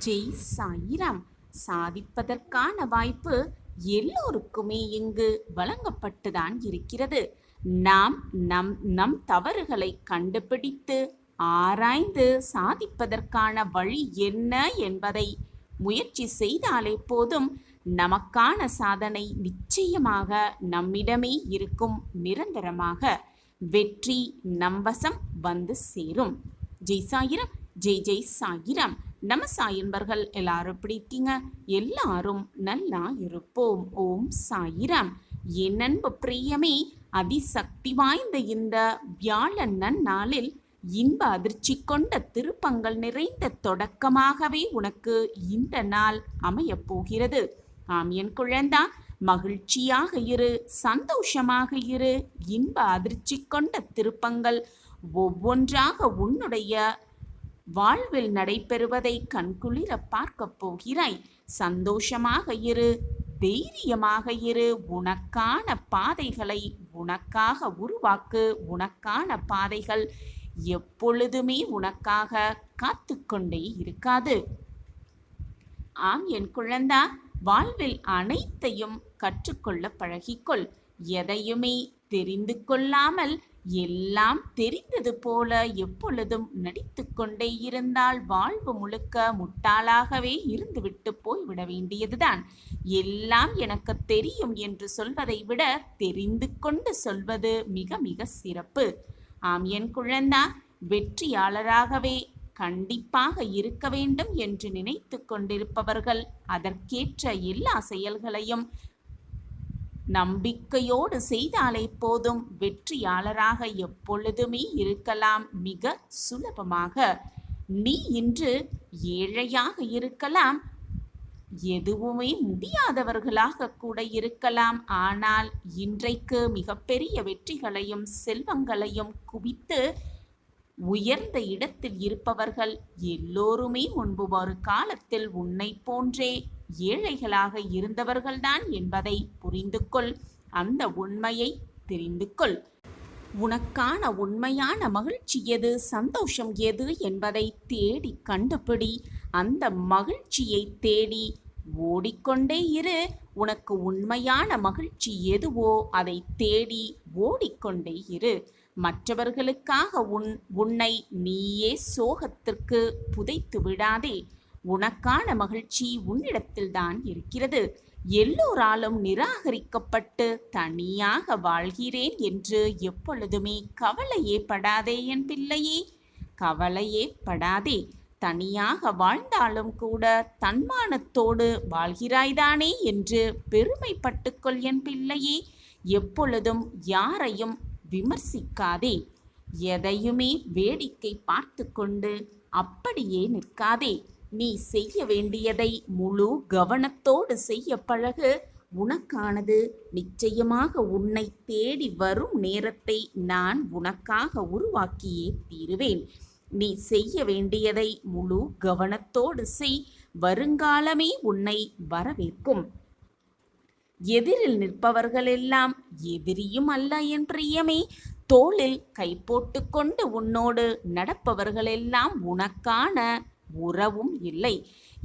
ஜெய் சாயிராம். சாதிப்பதற்கான வாய்ப்பு எல்லோருக்குமே இங்கு வழங்கப்பட்டுதான் இருக்கிறது. நாம் நம் நம் தவறுகளை கண்டுபிடித்து ஆராய்ந்து சாதிப்பதற்கான வழி என்ன என்பதை முயற்சி செய்தாலே போதும், நமக்கான சாதனை நிச்சயமாக நம்மிடமே இருக்கும். நிரந்தரமாக வெற்றி நம்பசம் வந்து சேரும். ஜெய் சாயிராம். ஜெய் ஜெய் சாயிராம். நம்ம சாயன்பர்கள் எல்லாரும் எப்படி இருக்கீங்க? எல்லாரும் நல்லா இருப்போம். ஓம் சாயிராம். என் அன்பு பிரியமே, அதிசக்தி வாய்ந்த இந்த வியாழன் நன்னாளில் இன்ப அதிர்ச்சி கொண்ட திருப்பங்கள் நிறைந்த தொடக்கமாகவே உனக்கு இந்த நாள் அமையப் போகிறது. ஆம் என் குழந்தா, மகிழ்ச்சியாக இரு, சந்தோஷமாக இரு. இன்ப அதிர்ச்சி கொண்ட திருப்பங்கள் ஒவ்வொன்றாக உன்னுடைய வாழ்வில் நடைபெறுவதை கண்குளிர பார்க்க போகிறாய். சந்தோஷமாக இரு, தைரியமாக இரு. உனக்கான பாதைகளை உனக்காக உருவாக்கு. உனக்கான பாதைகள் எப்பொழுதுமே உனக்காக காத்து கொண்டே இருக்காது. ஆம் என் குழந்தா, வாழ்வில் அனைத்தையும் கற்றுக்கொள்ள பழகிக்கொள். எதையுமே தெரிந்து கொள்ளாமல் எல்லாம் தெரிந்தது போல எப்பொழுதும் நடித்து கொண்டே இருந்தால் வாழ்வு முழுக்க முட்டாளாகவே இருந்துவிட்டு போய்விட வேண்டியதுதான். எல்லாம் எனக்கு தெரியும் என்று சொல்வதை விட தெரிந்து கொண்டு சொல்வது மிக மிக சிறப்பு. ஆம் என் குழந்தா, வெற்றியாளராகவே கண்டிப்பாக இருக்க வேண்டும் என்று நினைத்து கொண்டிருப்பவர்கள் அதற்கேற்ற எல்லா செயல்களையும் நம்பிக்கையோடு செய்தாலே போதும், வெற்றியாளராக எப்பொழுதுமே இருக்கலாம் மிக சுலபமாக. நீ இன்று ஏழையாக இருக்கலாம், எதுவுமே முடியாதவர்களாக கூட இருக்கலாம். ஆனால் இன்றைக்கு மிகப்பெரிய வெற்றிகளையும் செல்வங்களையும் குவித்து உயர்ந்த இடத்தில் இருப்பவர்கள் எல்லோருமே முன்பு ஒரு காலத்தில் உன்னை போன்றே ஏழைகளாக இருந்தவர்கள்தான் என்பதை புரிந்து கொள். அந்த உண்மையை தெரிந்து கொள். உனக்கான உண்மையான மகிழ்ச்சி எது, சந்தோஷம் எது என்பதை தேடி கண்டுபிடி. அந்த மகிழ்ச்சியை தேடி ஓடிக்கொண்டே இரு. உனக்கு உண்மையான மகிழ்ச்சி எதுவோ அதை தேடி ஓடிக்கொண்டே இரு. மற்றவர்களுக்காக உன்னை நீயே சோகத்திற்கு புதைத்து விடாதே. உனக்கான மகிழ்ச்சி உன்னிடத்தில்தான் இருக்கிறது. எல்லோராலும் நிராகரிக்கப்பட்டு தனியாக வாழ்கிறேன் என்று எப்பொழுதுமே கவலையே படாதே என் பிள்ளையே, கவலையே படாதே. தனியாக வாழ்ந்தாலும் கூட தன்மானத்தோடு வாழ்கிறாய்தானே என்று பெருமைப்பட்டுக்கொள் என் பிள்ளையே. எப்பொழுதும் யாரையும் விமர்சிக்காதே. எதையுமே வேடிக்கை பார்த்து கொண்டு அப்படியே நிற்காதே. நீ செய்ய வேண்டியதை முழு கவனத்தோடு செய்ய பழகு. உனக்கானது நிச்சயமாக உன்னை தேடி வரும் நேரத்தை நான் உனக்காக உருவாக்கியே தீருவேன். நீ செய்ய வேண்டியதை முழு கவனத்தோடு செய். வருங்காலமே உன்னை வரவேற்கும். எதிரில் நிற்பவர்களெல்லாம் எதிரியும் அல்ல என் பிரியமே. தோளில் கை போட்டு கொண்டு உன்னோடு நடப்பவர்களெல்லாம் உனக்கான உறவும் இல்லை.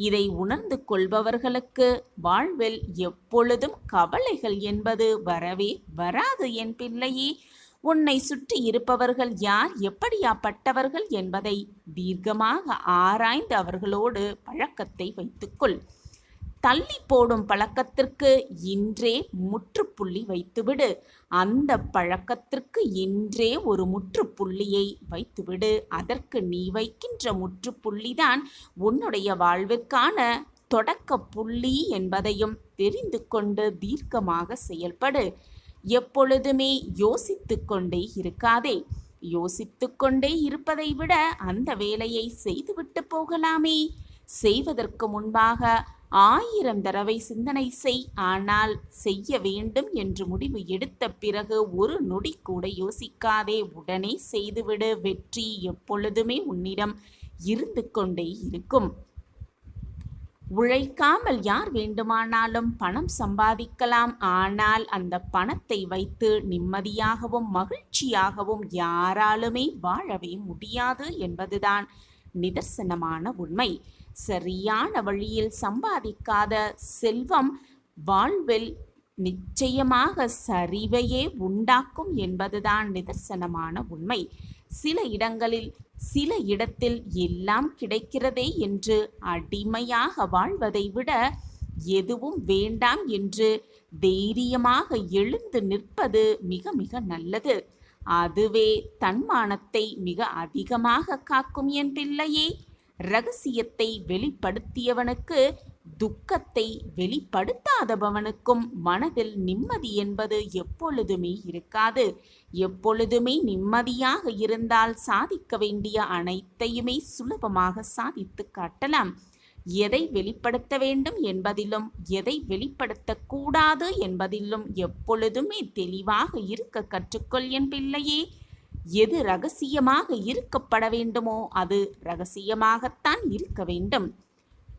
இதை உணர்ந்து கொள்பவர்களுக்கு வாழ்வில் எப்பொழுதும் கவலைகள் என்பது வரவே வராது என் பிள்ளையே. உன்னை சுற்றி இருப்பவர்கள் யார், எப்படியாப்பட்டவர்கள் என்பதை தீர்க்கமாக ஆராய்ந்து அவர்களோடு பழக்கத்தை வைத்துக்கொள். தள்ளி போடும் பழக்கத்திற்கு இன்றே முற்றுப்புள்ளி வைத்துவிடு. அந்த பழக்கத்திற்கு இன்றே ஒரு முற்றுப்புள்ளியை வைத்துவிடு. அதற்கு நீ வைக்கின்ற முற்றுப்புள்ளிதான் உன்னுடைய வாழ்வுக்கான தொடக்க புள்ளி என்பதையும் தெரிந்து கொண்டு தீர்க்கமாக செயல்படு. எப்பொழுதுமே யோசித்து கொண்டே இருக்காதே. யோசித்து கொண்டே இருப்பதை விட அந்த வேலையை செய்துவிட்டு போகலாமே. செய்வதற்கு முன்பாக 1000 தடவை சிந்தனை செய். ஆனால் செய்ய வேண்டும் என்று முடிவு எடுத்த பிறகு ஒரு நொடி கூட யோசிக்காதே. உடனே செய்துவிடு. வெற்றி எப்பொழுதுமே உன்னிடம் இருந்து கொண்டே இருக்கும். உழைக்காமல் யார் வேண்டுமானாலும் பணம் சம்பாதிக்கலாம். ஆனால் அந்த பணத்தை வைத்து நிம்மதியாகவும் மகிழ்ச்சியாகவும் யாராலுமே வாழவே முடியாது என்பதுதான் நிதர்சனமான உண்மை. சரியான வழியில் சம்பாதிக்காத செல்வம் வாழ்வில் நிச்சயமாக சரிவையே உண்டாக்கும் என்பதுதான் நிதர்சனமான உண்மை. சில இடங்களில் சில இடத்தில் எல்லாம் கிடைக்கிறதே என்று அடிமையாக வாழ்வதை விட எதுவும் வேண்டாம் என்று தைரியமாக எழுந்து நிற்பது மிக மிக நல்லது. அதுவே தன்மானத்தை மிக அதிகமாக காக்கும் என் பிள்ளையே. இரகசியத்தை வெளிப்படுத்தியவனுக்கு துக்கத்தை வெளிப்படுத்தாதவனுக்கும் மனதில் நிம்மதி என்பது எப்பொழுதுமே இருக்காது. எப்பொழுதுமே நிம்மதியாக இருந்தால் சாதிக்க வேண்டிய அனைத்தையுமே சுலபமாக சாதித்து காட்டலாம். எதை வெளிப்படுத்த வேண்டும் என்பதிலும் எதை வெளிப்படுத்தக்கூடாது என்பதிலும் எப்பொழுதுமே தெளிவாக இருக்க கற்றுக்கொள் என் பிள்ளையே. எது இரகசியமாக இருக்கப்பட வேண்டுமோ அது இரகசியமாகத்தான் இருக்க வேண்டும்.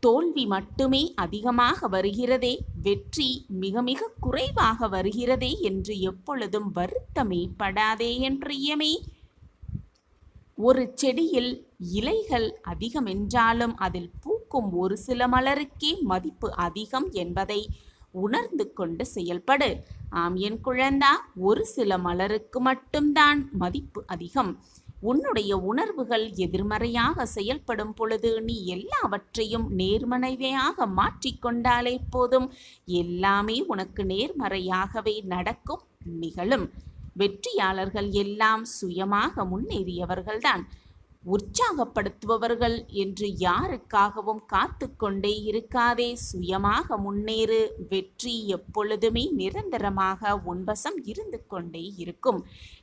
தோல்வி மட்டுமே அதிகமாக வருகிறதே, வெற்றி மிக மிக குறைவாக வருகிறதே என்று எப்பொழுதும் வருத்தமே படாதே என் பிரியமே. ஒரு செடியில் இலைகள் அதிகம் என்றாலும் அதில் பூக்கும் ஒரு சில மலருக்கே மதிப்பு அதிகம் என்பதை உணர்ந்து கொண்டு செயல்படு. ஆம் என் குழந்தா, ஒரு சில மலருக்கு மட்டும்தான் மதிப்பு அதிகம். உன்னுடைய உணர்வுகள் எதிர்மறையாக செயல்படும் பொழுது நீ எல்லாவற்றையும் நேர்மறையாக மாற்றிக்கொண்டாலே போதும். எல்லாமே உனக்கு நேர்மறையாகவே நடக்கும், நிகழும். வெற்றியாளர்கள் எல்லாம் சுயமாக முன்னேறியவர்கள்தான். உற்சாகப்படுத்துபவர்கள் என்று யாருக்காகவும் காத்து கொண்டே இருக்காதே, சுயமாக முன்னேறு. வெற்றி எப்பொழுதுமே நிரந்தரமாக உன்வசம் இருந்து கொண்டே இருக்கும்.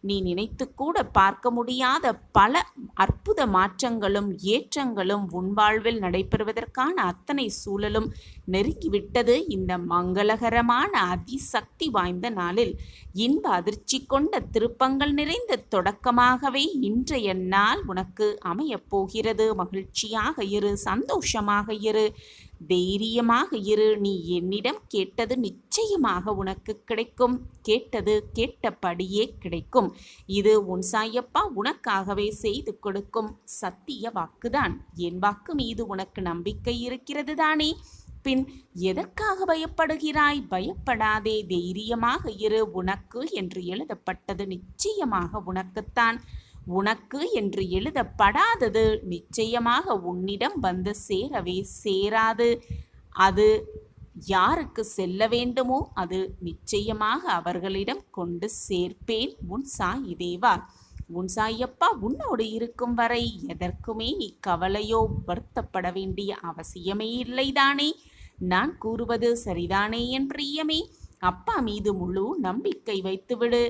நீ நினைத்து கூட பார்க்க முடியாத பல அற்புத மாற்றங்களும் ஏற்றங்களும் உன் வாழ்வில் நடைபெறுவதற்கான அத்தனை சூழலும் நெருங்கிவிட்டது. இந்த மங்களகரமான அதிசக்தி வாய்ந்த நாளில் இன்ப அதிர்ச்சி கொண்ட திருப்பங்கள் நிறைந்த தொடக்கமாகவே இன்றைய நாள் உனக்கு அமையப் போகிறது. மகிழ்ச்சியாக இரு, சந்தோஷமாக இரு, தைரியமாக இரு. நீ என்னிடம் கேட்டது நிச்சயமாக உனக்கு கிடைக்கும். கேட்டது கேட்டபடியே கிடைக்கும். இது உன் சாயப்பா உனக்காகவே செய்து கொடுக்கும் சத்திய வாக்குதான். என் வாக்கு மீது உனக்கு நம்பிக்கை இருக்கிறது தானே? பின் எதற்காக பயப்படுகிறாய்? பயப்படாதே, தைரியமாக இரு. உனக்கு என்று எழுதப்பட்டது நிச்சயமாக உனக்குத்தான். உனக்கு என்று எழுதப்படாதது நிச்சயமாக உன்னிடம் வந்து சேரவே சேராது. அது யாருக்கு செல்ல வேண்டுமோ அது நிச்சயமாக அவர்களிடம் கொண்டு சேர்ப்பேன். உன் சாயி தேவா, உன் சாயப்பா உன்னோடு இருக்கும் வரை எதற்குமே நீ கவலையோ வருத்தப்பட வேண்டிய அவசியமே இல்லைதானே? நான் கூறுவது சரிதானே என் பிரியமே? அப்பா மீது முழு நம்பிக்கை வைத்துவிடு.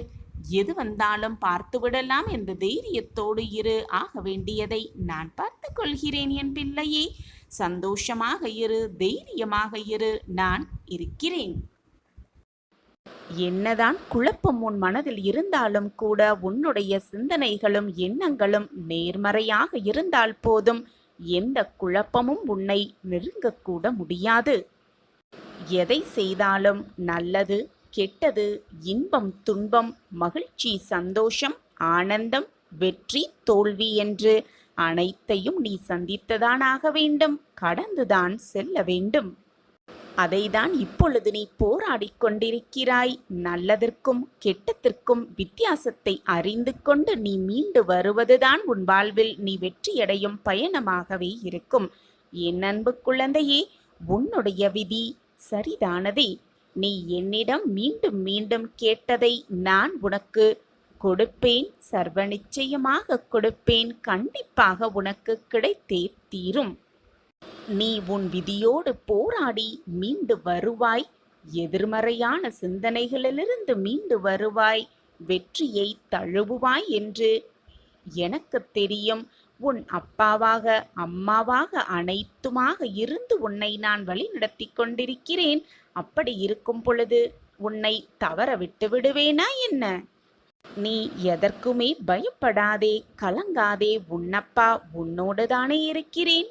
எது வந்தாலும் பார்த்து விடலாம் என்ற தைரியத்தோடு இரு. ஆக வேண்டியதை நான் பார்த்து கொள்கிறேன் என் பிள்ளையே. சந்தோஷமாக இரு, தைரியமாக இரு, நான் இருக்கிறேன். என்னதான் குழப்பம் உன் மனதில் இருந்தாலும் கூட உன்னுடைய சிந்தனைகளும் எண்ணங்களும் நேர்மறையாக இருந்தால் போதும். எந்த குழப்பமும் உன்னை நெருங்கக்கூட முடியாது. எதை செய்தாலும் நல்லது கெட்டது, இன்பம் துன்பம், மகிழ்ச்சி சந்தோஷம், ஆனந்தம் வெற்றி தோல்வி என்று அனைத்தையும் நீ சந்தித்துதான் ஆக வேண்டும். கடந்துதான் செல்ல வேண்டும். அதைதான் இப்பொழுது நீ போராடிக் கொண்டிருக்கிறாய். நல்லதற்கும் கெட்டத்திற்கும் வித்தியாசத்தை அறிந்து கொண்டு நீ மீண்டு வருவதுதான் உன் வாழ்வில் நீ வெற்றியடையும் பயணமாகவே இருக்கும். என் அன்பு குழந்தையே, உன்னுடைய விதி சரிதானதே. நீ என்னிடம் மீண்டும் மீண்டும் கேட்டதை நான் உனக்கு கொடுப்பேன். சர்வ நிச்சயமாக கொடுப்பேன். கண்டிப்பாக உனக்கு கிடைத்தே தீரும். நீ உன் விதியோடு போராடி மீண்டு வருவாய். எதிர்மறையான சிந்தனைகளிலிருந்து மீண்டு வருவாய். வெற்றியை தழுவுவாய் என்று எனக்கு தெரியும். உன் அப்பாவாக அம்மாவாக அனைத்துமாக இருந்து உன்னை நான் வழிநடத்தி கொண்டிருக்கிறேன். அப்படி இருக்கும் பொழுது உன்னை தவற விட்டு விடுவேனா என்ன? நீ எதற்குமே பயப்படாதே, கலங்காதே. உன்னப்பா உன்னோடு தானே இருக்கிறேன்.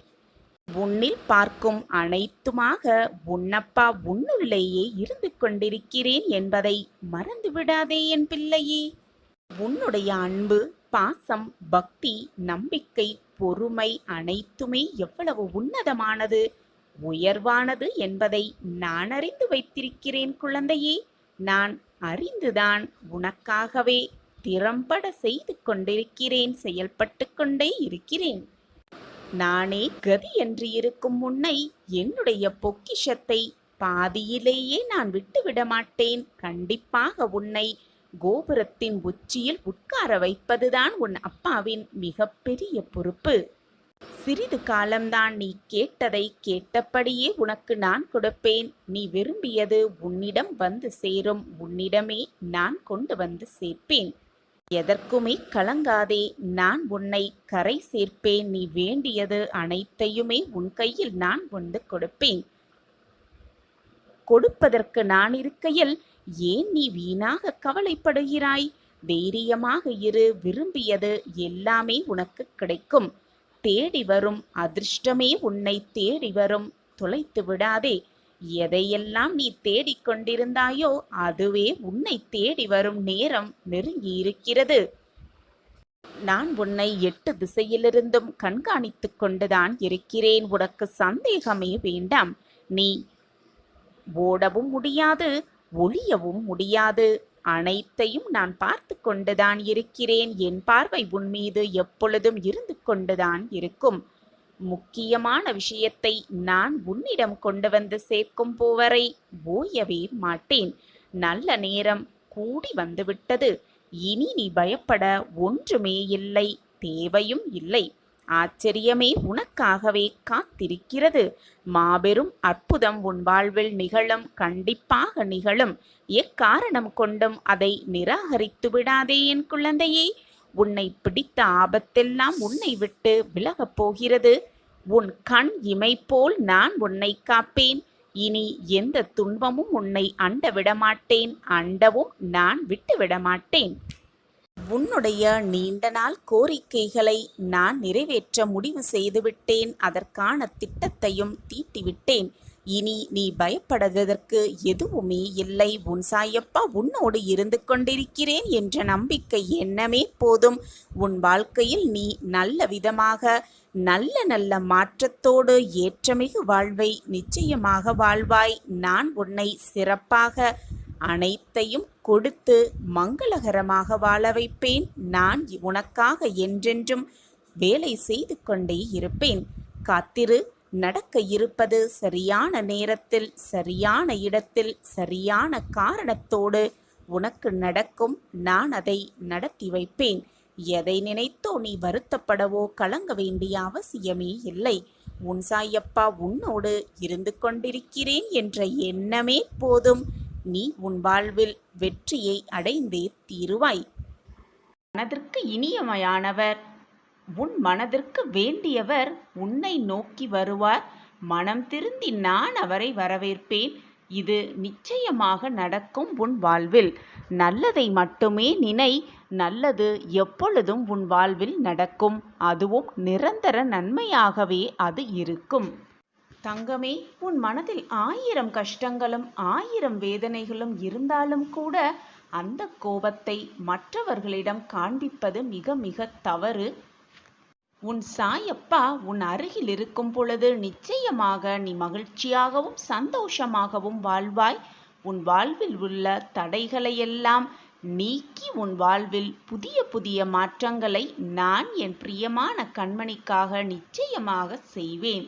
உன்னில் பார்க்கும் அனைத்துமாக உன்னப்பா உன்னுள்ளேயே இருந்து கொண்டிருக்கிறேன் என்பதை மறந்து விடாதே என் பிள்ளையே. உன்னுடைய அன்பு, பாசம், பக்தி, நம்பிக்கை, பொறுமை அனைத்துமே எவ்வளவு உன்னதமானது, உயர்வானது என்பதை நான் அறிந்து வைத்திருக்கிறேன் குழந்தையே. நான் அறிந்துதான் உனக்காகவே திறம்பட செய்து கொண்டிருக்கிறேன், செயல்பட்டு கொண்டே இருக்கிறேன். நானே கதி என்று இருக்கும் உன்னை, என்னுடைய பொக்கிஷத்தை பாதியிலேயே நான் விட்டுவிட மாட்டேன். கண்டிப்பாக உன்னை கோபுரத்தின் உச்சியில் உட்கார வைப்பதுதான் உன் அப்பாவின் மிகப்பெரிய பொறுப்பு. சிறிது காலம்தான், நீ கேட்டதை கேட்டபடியே உனக்கு நான் கொடுப்பேன். நீ விரும்பியது உன்னிடம் வந்து சேரும், உன்னிடமே நான் கொண்டு வந்து சேர்ப்பேன். எதற்குமே கலங்காதே, நான் உன்னை கரை சேர்ப்பேன். நீ வேண்டியது அனைத்தையுமே உன் கையில் நான் கொண்டு கொடுப்பேன். கொடுப்பதற்கு நான் இருக்கையில் ஏன் நீ வீணாக கவலைப்படுகிறாய்? தைரியமாக இரு, விரும்பியது எல்லாமே உனக்கு கிடைக்கும். தேடி வரும் அதிர்ஷ்டமே உன்னை தேடி வரும். தொலைத்து விடாதே. எதையெல்லாம் நீ தேடிக்கொண்டிருந்தாயோ அதுவே உன்னை தேடி வரும் நேரம் நெருங்கி இருக்கிறது. நான் உன்னை 8 திசையிலிருந்தும் கண்காணித்துக் கொண்டுதான் இருக்கிறேன். உனக்கு சந்தேகமே வேண்டாம். நீ ஓடவும் முடியாது, ஒளியவும் முடியாது. அனைத்தையும் நான் பார்த்து கொண்டுதான் இருக்கிறேன். என் பார்வை உன் மீது எப்பொழுதும் இருந்து கொண்டுதான் இருக்கும். முக்கியமான விஷயத்தை நான் உன்னிடம் கொண்டு வந்து சேர்க்கும் போவரை ஓயவே மாட்டேன். நல்ல நேரம் கூடி வந்துவிட்டது. இனி நீ பயப்பட ஒன்றுமே இல்லை, தேவையும் இல்லை. ஆச்சரியமே உனக்காகவே காத்திருக்கிறது. மாபெரும் அற்புதம் உன் வாழ்வில் நிகழும், கண்டிப்பாக நிகழும். எக்காரணம் கொண்டும் அதை நிராகரித்து விடாதே என் குழந்தையே. உன்னை பிடித்த ஆபத்தெல்லாம் உன்னை விட்டு விலகப் போகிறது. உன் கண் இமை போல் நான் உன்னை காப்பேன். இனி எந்த துன்பமும் உன்னை அண்ட விடமாட்டேன், அண்டவும் நான் விட்டு விடமாட்டேன். உன்னுடைய நீண்ட நாள் கோரிக்கைகளை நான் நிறைவேற்ற முடிவு செய்துவிட்டேன். அதற்கான திட்டத்தையும் தீட்டிவிட்டேன். இனி நீ பயப்படுவதற்கு எதுவுமே இல்லை. உன் சாயப்பா உன்னோடு இருந்து கொண்டிருக்கிறேன் என்ற நம்பிக்கை எண்ணமே போதும். உன் வாழ்க்கையில் நீ நல்ல விதமாக நல்ல நல்ல மாற்றத்தோடு ஏற்றமிகு வாழ்வை நிச்சயமாக வாழ்வாய். நான் உன்னை சிறப்பாக அனைத்தையும் கொடுத்து மங்களகரமாக வாழ வைப்பேன். நான் உனக்காக என்றென்றும் வேலை செய்து கொண்டே இருப்பேன். காத்திரு. நடக்க இருப்பது சரியான நேரத்தில், சரியான இடத்தில், சரியான காரணத்தோடு உனக்கு நடக்கும். நான் அதை நடத்தி வைப்பேன். எதை நினைத்தோ நீ வருத்தப்படவோ கலங்க வேண்டிய அவசியமே இல்லை. உன் சாயப்பா உன்னோடு இருந்து கொண்டிருக்கிறேன் என்ற எண்ணமே போதும். நீ உன் வாழ்வில் வெற்றியை அடைந்தே தீருவாய். மனதிற்கு இனியமையானவர், உன் மனதிற்கு வேண்டியவர் உன்னை நோக்கி வருவார். மனம் திருந்தி நான் அவரை வரவேற்பேன். இது நிச்சயமாக நடக்கும். உன் வாழ்வில் நல்லதை மட்டுமே நினை. நல்லது எப்பொழுதும் உன் வாழ்வில் நடக்கும். அதுவும் நிரந்தர நன்மையாகவே அது இருக்கும். தங்கமே, உன் மனதில் 1000 கஷ்டங்களும் 1000 வேதனைகளும் இருந்தாலும் கூட அந்த கோபத்தை மற்றவர்களிடம் காண்பிப்பது மிக மிக தவறு. உன் சாயப்பா உன் அருகில் இருக்கும் பொழுது நிச்சயமாக நீ மகிழ்ச்சியாகவும் சந்தோஷமாகவும் வாழ்வாய். உன் வாழ்வில் உள்ள தடைகளையெல்லாம் நீக்கி உன் வாழ்வில் புதிய புதிய மாற்றங்களை நான் என் பிரியமான கண்மணிக்காக நிச்சயமாக செய்வேன்.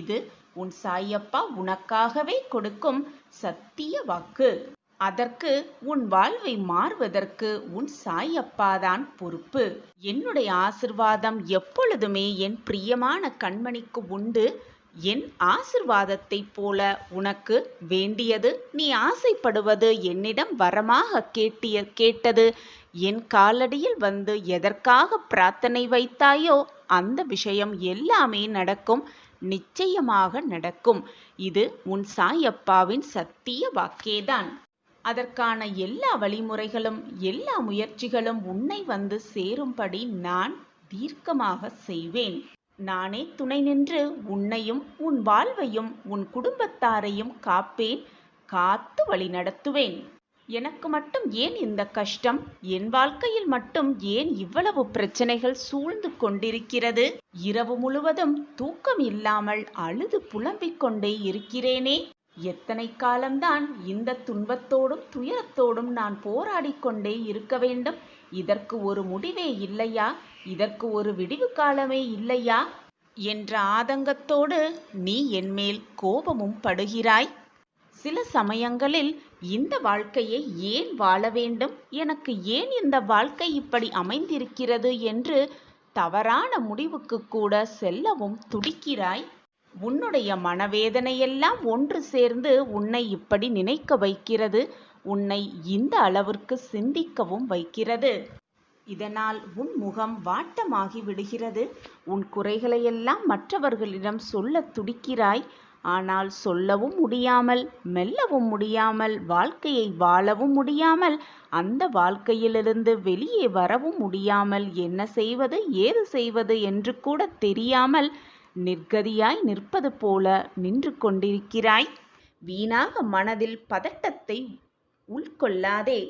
இது உன் சாயப்பா உனக்காகவே கொடுக்கும் சத்திய வாக்கு. அதற்கு உன் வாழ்வை மாறுவதற்கு உன் சாயப்பாதான் பொறுப்பு. என்னுடைய ஆசிர்வாதம் எப்பொழுதுமே என் பிரியமான கண்மணிக்கு உண்டு. என் ஆசிர்வாதத்தை போல உனக்கு வேண்டியது, நீ ஆசைப்படுவது, என்னிடம் வரமாக கேட்டது, என் காலடியில் வந்து எதற்காக பிரார்த்தனை வைத்தாயோ அந்த விஷயம் எல்லாமே நடக்கும். நிச்சயமாக நடக்கும். இது உன் சாயப்பாவின் சத்திய வாக்கேதான். அதற்கான எல்லா வழிமுறைகளும் எல்லா முயற்சிகளும் உன்னை வந்து சேரும்படி நான் தீர்க்கமாக செய்வேன். நானே துணை நின்று உன்னையும் உன் வாழ்வையும் உன் குடும்பத்தாரையும் காப்பேன், காத்து வழி நடத்துவேன். எனக்கு மட்டும் ஏன் இந்த கஷ்டம்? என் வாழ்க்கையில் மட்டும் ஏன் இவ்வளவு பிரச்சனைகள் சூழ்ந்து கொண்டிருக்கிறது? இரவு முழுவதும் தூக்கம் இல்லாமல் அழுது புலம்பிக் கொண்டே இருக்கிறேனே. எத்தனை காலம்தான் இந்த துன்பத்தோடும் துயரத்தோடும் நான் போராடிக் கொண்டே இருக்க வேண்டும்? இதற்கு ஒரு முடிவே இல்லையா? இதற்கு ஒரு விடிவு காலமே இல்லையா என்ற ஆதங்கத்தோடு நீ என்மேல் கோபமும் படுகிறாய். சில சமயங்களில் இந்த வாழ்க்கையை ஏன் வாழ வேண்டும், எனக்கு ஏன் இந்த வாழ்க்கை இப்படி அமைந்திருக்கிறது என்று தவறான முடிவுக்கு கூட செல்லவும் துடிக்கிறாய். உன்னுடைய மனவேதனையெல்லாம் ஒன்று சேர்ந்து உன்னை இப்படி நினைக்க வைக்கிறது, உன்னை இந்த அளவிற்கு சிந்திக்கவும் வைக்கிறது. இதனால் உன் முகம் வாட்டமாகி விடுகிறது. உன் குறைகளையெல்லாம் மற்றவர்களிடம் சொல்ல துடிக்கிறாய். ஆனால் சொல்லவும் முடியாமல், மெல்லவும் முடியாமல், வாழ்க்கையை வாழவும் முடியாமல், அந்த வாழ்க்கையிலிருந்து வெளியே வரவும் முடியாமல், என்ன செய்வது ஏது செய்வது என்று கூட தெரியாமல் நிர்கதியாய் நிற்பது போல நின்று கொண்டிருக்கிறாய். வீணாக மனதில் பதட்டத்தை உள்கொள்ளாதே.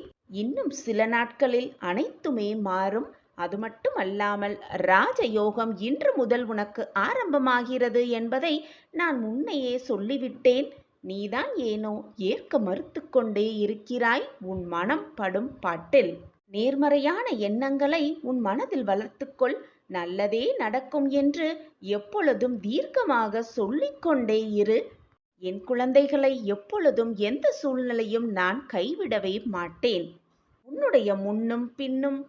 இன்னும் சில நாட்களில் அனைத்துமே மாறும். அது மட்டுமல்லாமல் ராஜயோகம் இன்று முதல் உனக்கு ஆரம்பமாகிறது என்பதை நான் முன்னையே சொல்லிவிட்டேன். நீதான் ஏனோ ஏற்க மறுத்து கொண்டே இருக்கிறாய். உன் மனம் படும் பாட்டில் நேர்மறையான எண்ணங்களை உன் மனதில் வளர்த்துக்கொள். நல்லதே நடக்கும் என்று எப்பொழுதும் தீர்க்கமாக சொல்லிக்கொண்டே இரு. என் குழந்தைகளை எப்பொழுதும் எந்த சூழ்நிலையும் நான் கைவிடவே மாட்டேன். உன்னுடைய முன்னும் பின்னும்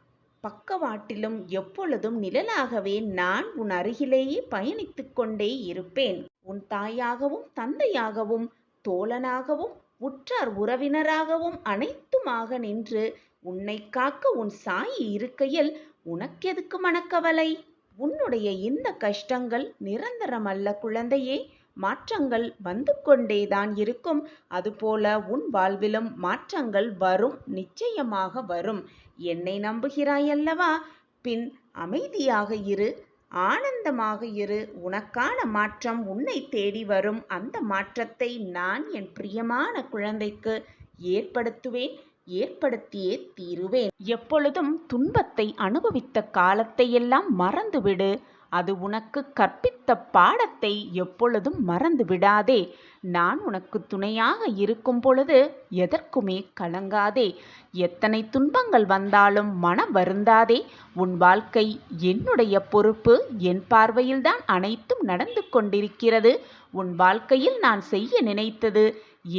பக்கவாட்டிலும் எப்பொழுதும் நிழலாகவே நான் உன் அருகிலேயே பயணித்து கொண்டே இருப்பேன். உன் தாயாகவும் தந்தையாகவும் தோழனாகவும் உற்றார் உறவினராகவும் அனைத்துமாக நின்று உன்னை காக்க உன் சாயி இருக்கையில் உனக்கெதுக்கு மனக்கவலை? உன்னுடைய இந்த கஷ்டங்கள் நிரந்தரமல்ல குழந்தையே. மாற்றங்கள் வந்து கொண்டேதான் இருக்கும். அதுபோல உன் வாழ்விலும் மாற்றங்கள் வரும், நிச்சயமாக வரும். என்னை நம்புகிறாயல்லவா? பின் அமைதியாக இரு, ஆனந்தமாக இரு. உனக்கான மாற்றம் உன்னை தேடி வரும். அந்த மாற்றத்தை நான் என் பிரியமான குழந்தைக்கு ஏற்படுத்துவேன், ஏற்படுத்தியே தீருவேன். எப்பொழுதும் துன்பத்தை அனுபவித்த காலத்தையெல்லாம் மறந்துவிடு. அது உனக்கு கற்பித்த பாடத்தை எப்பொழுதும் மறந்து விடாதே. நான் உனக்கு துணையாக இருக்கும் பொழுது எதற்குமே கலங்காதே. எத்தனை துன்பங்கள் வந்தாலும் மனம் வருந்தாதே. உன் வாழ்க்கை என்னுடைய பொறுப்பு. என் பார்வையில்தான் அனைத்தும் நடந்து கொண்டிருக்கிறது. உன் வாழ்க்கையில் நான் செய்ய நினைத்தது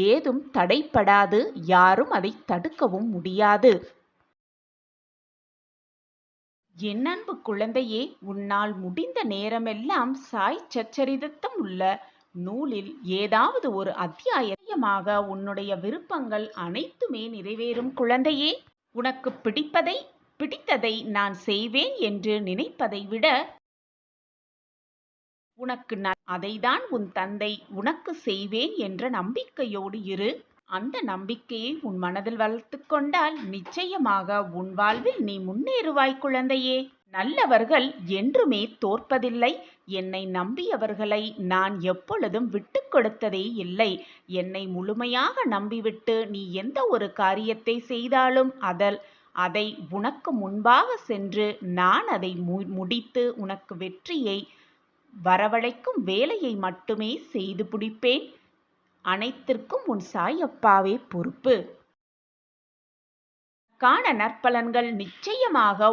ஏதும் தடைப்படாது. யாரும் அதை தடுக்கவும் முடியாது. என் அன்பு குழந்தையே, உன்னால் முடிந்த நேரமெல்லாம் சாய் சச்சரிதத்தம் உள்ள நூலில் ஏதாவது ஒரு அத்தியாயமாக உன்னுடைய விருப்பங்கள் அனைத்துமே நிறைவேறும் குழந்தையே. உனக்கு பிடித்ததை நான் செய்வேன் என்று நினைப்பதை விட உனக்கு அதைதான் உன் தந்தை உனக்கு செய்வேன் என்ற நம்பிக்கையோடு இரு. அந்த நம்பிக்கையை உன் மனதில் வளர்த்து கொண்டால் நிச்சயமாக உன் வாழ்வில் நீ முன்னேறுவாய் குழந்தையே. நல்லவர்கள் என்றுமே தோற்பதில்லை. என்னை நம்பியவர்களை நான் எப்பொழுதும் விட்டு கொடுத்ததே இல்லை. என்னை முழுமையாக நம்பிவிட்டு நீ எந்த ஒரு காரியத்தை செய்தாலும் அதை உனக்கு முன்பாக சென்று நான் அதை முடித்து உனக்கு வெற்றியை வரவழைக்கும் வேலையை மட்டுமே செய்து முடிப்பேன். அனைத்திற்கும் உன் சாயப்பாவே பொறுப்பு. காண நற்பலன்கள் நிச்சயமாக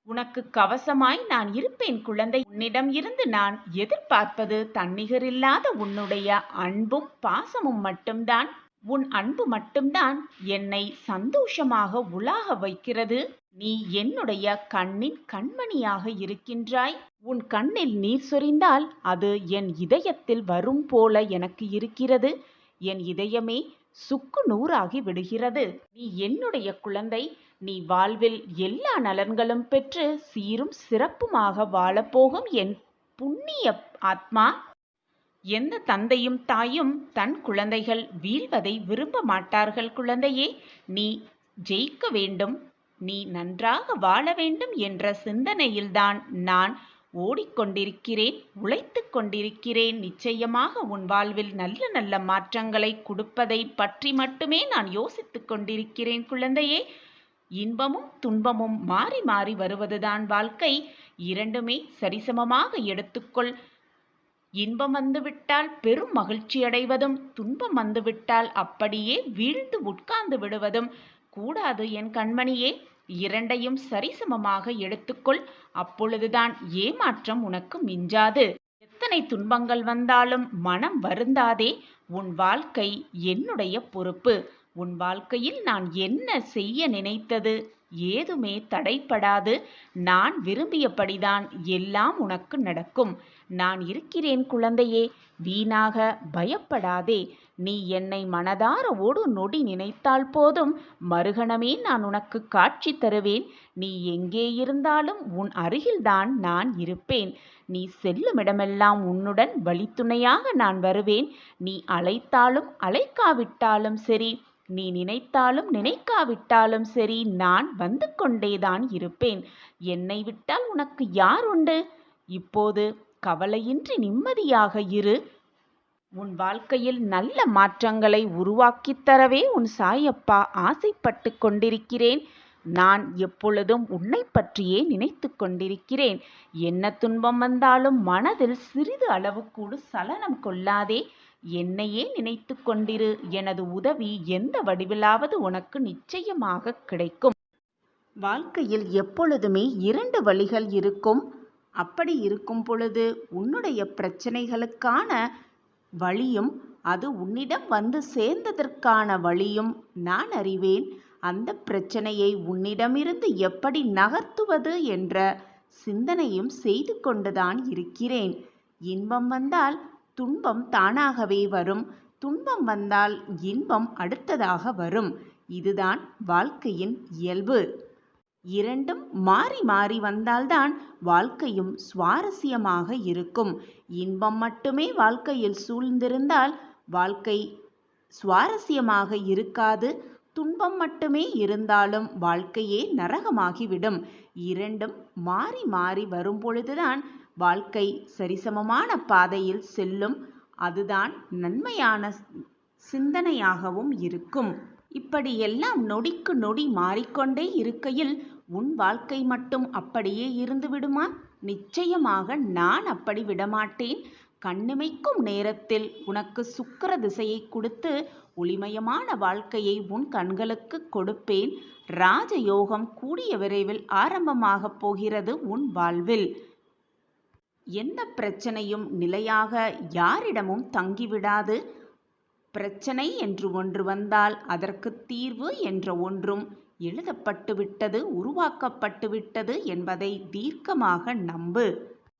உனக்கு கவசமாய் நான் இருப்பேன் குழந்தை. உன்னிடம் இருந்து நான் எதிர்பார்ப்பது தன்னிகரில்லாத உன்னுடைய அன்பும் பாசமும் மட்டும்தான். உன் அன்பு மட்டும்தான் என்னை சந்தோஷமாக உலாக வைக்கிறது. நீ என்னுடைய கண்ணின் கண்மணியாக இருக்கின்றாய். உன் கண்ணில் நீர் சொரிந்தால் அது என் இதயத்தில் வரும் போல எனக்கு இருக்கிறது. என் இதயமே சுக்கு நூறாகி விடுகிறது. நீ என்னுடைய குழந்தை. நீ வாழ்வில் எல்லா நலன்களும் பெற்று சீரும் சிறப்புமாக வாழப்போகும் என் புண்ணிய ஆத்மா. எந்த தந்தையும் தாயும் தன் குழந்தைகள் வீழ்வதை விரும்ப மாட்டார்கள் குழந்தையே. நீ ஜெயிக்க வேண்டும், நீ நன்றாக வாழ வேண்டும் என்ற சிந்தனையில்தான் நான் ஓடிக்கொண்டிருக்கிறேன், உழைத்து கொண்டிருக்கிறேன். நிச்சயமாக உன் வாழ்வில் நல்ல நல்ல மாற்றங்களை கொடுப்பதை பற்றி மட்டுமே நான் யோசித்துக் கொண்டிருக்கிறேன் குழந்தையே. இன்பமும் துன்பமும் மாறி மாறி வருவதுதான் வாழ்க்கை. இரண்டுமே சரிசமமாக எடுத்துக்கொள். இன்பம் வந்துவிட்டால் பெரும் மகிழ்ச்சி அடைவதும், துன்பம் வந்துவிட்டால் அப்படியே வீழ்ந்து உட்கார்ந்து விடுவதும் கூடாது என் கண்மணியே. இரண்டையும் சரிசமமாக எடுத்துக்கொள். அப்பொழுதுதான் ஏமாற்றம் உனக்கு மிஞ்சாது. எத்தனை துன்பங்கள் வந்தாலும் மனம் வருந்தாதே. உன் வாழ்க்கை என்னுடைய பொறுப்பு. உன் வாழ்க்கையில் நான் என்ன செய்ய நினைத்தது ஏதுமே தடைப்படாது. நான் விரும்பியபடிதான் எல்லாம் உனக்கு நடக்கும். நான் இருக்கிறேன் குழந்தையே. வீணாக பயப்படாதே. நீ என்னை மனதார ஒரு நொடி நினைத்தால் போதும், மறுகணமே நான் உனக்கு காட்சி தருவேன். நீ எங்கே இருந்தாலும் உன் அருகில்தான் நான் இருப்பேன். நீ செல்லுமிடமெல்லாம் உன்னுடன் வழித்துணையாக நான் வருவேன். நீ அழைத்தாலும் அழைக்காவிட்டாலும் சரி, நீ நினைத்தாலும் நினைக்காவிட்டாலும் சரி, நான் வந்து கொண்டேதான் இருப்பேன். என்னை விட்டால் உனக்கு யார் உண்டு? இப்போது கவலையின்றி நிம்மதியாக இரு. உன் வாழ்க்கையில் நல்ல மாற்றங்களை உருவாக்கித் தரவே உன் சாயப்பா ஆசைப்பட்டு கொண்டிருக்கிறேன். நான் எப்பொழுதும் உன்னை பற்றியே நினைத்து கொண்டிருக்கிறேன். என்ன துன்பம் வந்தாலும் மனதில் சிறிது அளவு கூட சலனம் கொள்ளாதே. என்னையே நினைத்து கொண்டிரு. எனது உதவி எந்த வடிவிலாவது உனக்கு நிச்சயமாக கிடைக்கும். வாழ்க்கையில் எப்பொழுதுமே இரண்டு வழிகள் இருக்கும். அப்படி இருக்கும் பொழுது உன்னுடைய பிரச்சனைகளுக்கான வழியும், அது உன்னிடம் வந்து சேர்ந்ததற்கான வழியும் நான் அறிவேன். அந்த பிரச்சனையை உன்னிடமிருந்து எப்படி நகர்த்துவது என்ற சிந்தனையும் செய்து கொண்டுதான் இருக்கிறேன். இன்பம் வந்தால் துன்பம் தானாகவே வரும். துன்பம் வந்தால் இன்பம் அடுத்ததாக வரும். இதுதான் வாழ்க்கையின் இயல்பு. இரண்டும் மாறி மாறி வந்தால்தான் வாழ்க்கையும் சுவாரஸ்யமாக இருக்கும். இன்பம் மட்டுமே வாழ்க்கையில் சூழ்ந்திருந்தால் வாழ்க்கை சுவாரஸ்யமாக இருக்காது. துன்பம் மட்டுமே இருந்தாலும் வாழ்க்கையே நரகமாகிவிடும். இரண்டும் மாறி மாறி வரும் பொழுதுதான் வாழ்க்கை சரிசமமான பாதையில் செல்லும். அதுதான் நன்மையான சிந்தனையாகவும் இருக்கும். இப்படி எல்லாம் நொடிக்கு நொடி மாறிக்கொண்டே இருக்கையில் உன் வாழ்க்கை மட்டும் அப்படியே இருந்து விடுமா? நிச்சயமாக நான் அப்படி விடமாட்டேன். கண்ணிமைக்கும் நேரத்தில் உனக்கு சுக்கிர திசையை கொடுத்து ஒளிமயமான வாழ்க்கையை உன் கண்களுக்கு கொடுப்பேன். ராஜயோகம் கூடிய விரைவில் ஆரம்பமாக போகிறது உன் வாழ்வில். எந்த பிரச்சனையும் நிலையாக யாரிடமும் தங்கிவிடாது. பிரச்சனை என்று ஒன்று வந்தால் அதற்கு தீர்வு என்ற ஒன்றும் எழுதப்பட்டுவிட்டது, உருவாக்கப்பட்டுவிட்டது என்பதை தீர்க்கமாக நம்பு.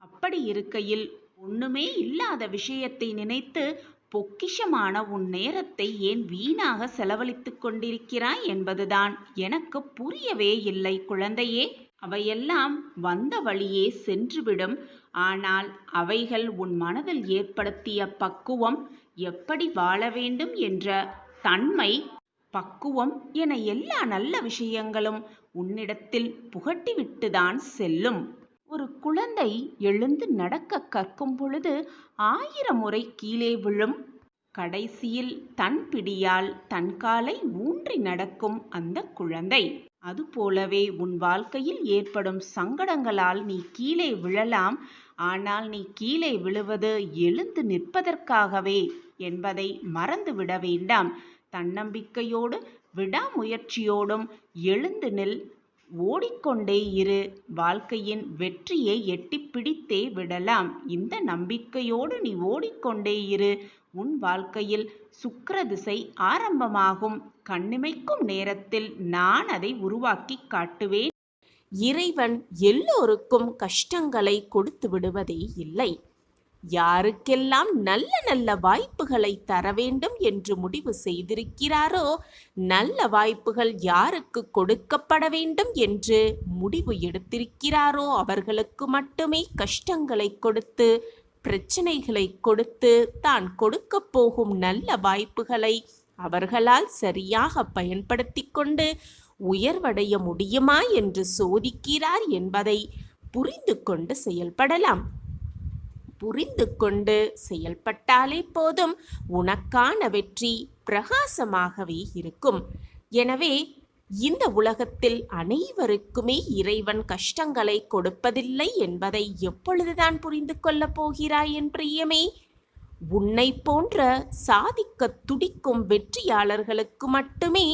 அப்படி இருக்கையில் ஒண்ணுமே இல்லாத விஷயத்தை நினைத்து பொக்கிஷமான உன் நேரத்தை ஏன் வீணாக செலவழித்துக் கொண்டிருக்கிறாய் என்பதுதான் எனக்கு புரியவே இல்லை குழந்தையே. அவையெல்லாம் வந்த வழியே சென்றுவிடும். ஆனால் அவைகள் உன் மனதில் ஏற்படுத்திய பக்குவம், எப்படி வாழ வேண்டும் என்ற தன்மை, பக்குவம் என எல்லா நல்ல விஷயங்களும் உன்னிடத்தில் புகட்டிவிட்டுதான் செல்லும். ஒரு குழந்தை எழுந்து நடக்க கற்கும் பொழுது 1000 முறை கீழே விழும். கடைசியில் தன் பிடியால் தன் காலை ஊன்றி நடக்கும் அந்த குழந்தை. அதுபோலவே உன் வாழ்க்கையில் ஏற்படும் சங்கடங்களால் நீ கீழே விழலாம். ஆனால் நீ கீழே விழுவது எழுந்து நிற்பதற்காகவே என்பதை மறந்துவிட வேண்டாம். தன்னம்பிக்கையோடு விடாமுயற்சியோடும் எழுந்து நில். ஓடிக்கொண்டே இரு. வாழ்க்கையின் வெற்றியை எட்டி பிடித்தே விடலாம். இந்த நம்பிக்கையோடு நீ ஓடிக்கொண்டே இரு. உன் வாழ்க்கையில் சுக்கிர திசை ஆரம்பமாகும். கண்ணிமைக்கும் நேரத்தில் நான் அதை உருவாக்கி காட்டுவேன். இறைவன் எல்லோருக்கும் கஷ்டங்களை கொடுத்து விடுவதே இல்லை. யாருக்கெல்லாம் நல்ல நல்ல வாய்ப்புகளை தர வேண்டும் என்று முடிவு செய்திருக்கிறாரோ, நல்ல வாய்ப்புகள் யாருக்கு கொடுக்கப்பட வேண்டும் என்று முடிவு எடுத்திருக்கிறாரோ அவர்களுக்கு மட்டுமே கஷ்டங்களை கொடுத்து, பிரச்சனைகளை கொடுத்து, தான் கொடுக்க போகும் நல்ல வாய்ப்புகளை அவர்களால் சரியாக பயன்படுத்தி கொண்டு உயர்வடைய முடியுமா என்று சோதிக்கிறார் என்பதை புரிந்து கொண்டு செயல்படலாம். புரிந்து கொண்டு செயல்பட்டாலே போதும், உனக்கான வெற்றி பிரகாசமாகவே இருக்கும். எனவே இந்த உலகத்தில் அனைவருக்குமே இறைவன் கஷ்டங்களை கொடுப்பதில்லை என்பதை எப்பொழுதுதான் புரிந்து கொள்ளப் போகிறாய் என் பிரியமே? உன்னை போன்ற சாதிக்க துடிக்கும் வெற்றியாளர்களுக்கு மட்டுமே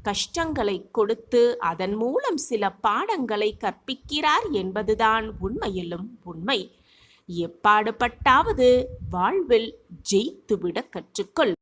கஷ்டங்களை கொடுத்து அதன் மூலம் சில பாடங்களை கற்பிக்கிறார் என்பதுதான் உண்மையிலும் உண்மை. எப்பாடுபட்டாவது வாழ்வில் ஜெயித்துவிட கற்றுக்கொள்.